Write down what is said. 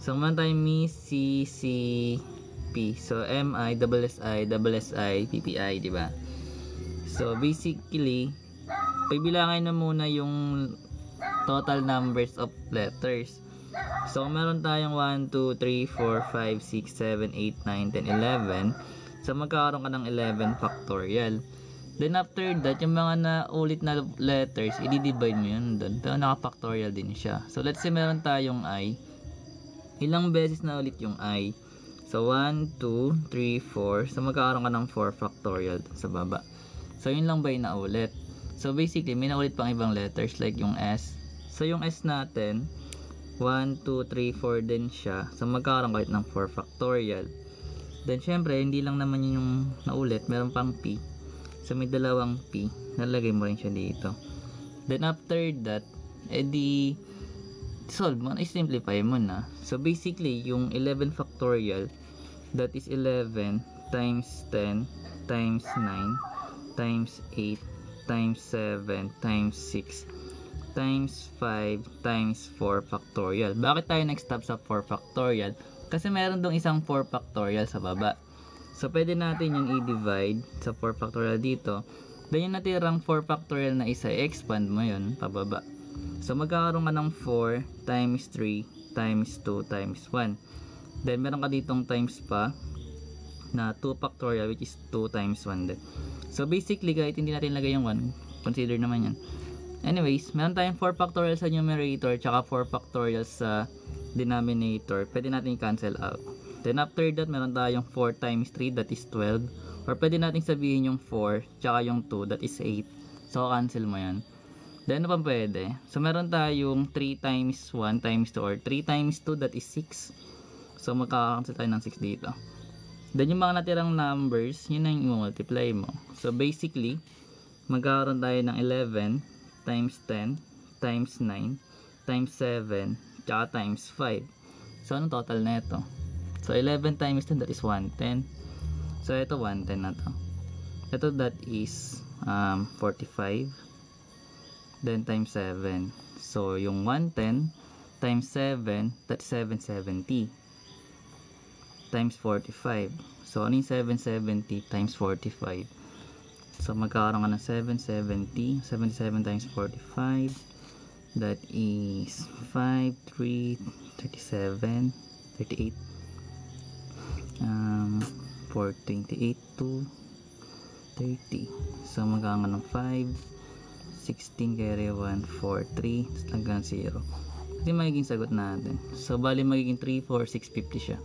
So, meron tayong Mi, C, C, P. So, MI, SSI, SSI, PPI, di ba? So, basically, pagbilangin na muna yung total numbers of letters. So, meron tayong 1, 2, 3, 4, 5, 6, 7, 8, 9, 10, 11. So, magkakaroon ka ng 11 factorial. Then, after that, yung mga naulit na letters, i-divide mo yun doon. Pero naka-factorial din siya. So, let's say meron tayong I. Ilang beses na ulit yung I? So, 1, 2, 3, 4. So, magkakaroon ka ng 4 factorial sa baba. So, yun lang ba yung naulit? So, basically, may naulit pang ibang letters like yung S. So, yung S natin, 1, 2, 3, 4 din siya. So, magkakaroon kahit ng 4 factorial. Then, syempre, hindi lang naman yun yung naulit. Meron pang P. So, may dalawang P. Nalagay mo rin siya dito. Then, after that, edi solve mo. I-simplify mo na. So, basically, yung 11 factorial, that is 11 times 10 times 9 times 8 times 7 times 6 times 5 times 4 factorial. Bakit tayo nag-stop sa 4 factorial? Kasi meron dong isang 4 factorial sa baba. So, pwede natin yung i-divide sa 4 factorial dito. Then, yung natirang 4 factorial na isa, i-expand mo yun pababa. So, magkakaroon ka ng 4 times 3 times 2 times 1. Then, meron ka ditong times pa na 2 factorial which is 2 times 1 din. So, basically, kahit hindi natin lagay yung 1, consider naman yan. Anyways, meron tayong 4 factorial sa numerator tsaka 4 factorial sa denominator. Pwede natin i-cancel out. Then, after that, meron tayong 4 times 3, that is 12. Or pwede natin sabihin yung 4 tsaka yung 2, that is 8. So, cancel mo yan. Then, ano pa pwede? So, meron tayong 3 times 1 times 2 or 3 times 2, that is 6. So, magkakancel tayo ng 6 dito. Then, yung mga natirang numbers, yun na yung i-multiply mo. So, basically, magkakaroon tayo ng 11 times 10 times 9 times 7 tsaka times 5. So, anong total na ito? So, 11 times 10, that is 110. So, ito 110 na to. Ito, that is 45. Then, times 7. So, yung 110 times 7, that's 770. Times 45. So, ano yung 770 times 45? So, magkakaroon ka ng 770. 77 times 45. That is 5, 3, 37, 38. 428 to 30. So, magkakaroon ka ng 5. 16 carry 1, 4, 3 hanggang 0. Ito yung magiging sagot natin. So, bali magiging 3, 4, 650 siya.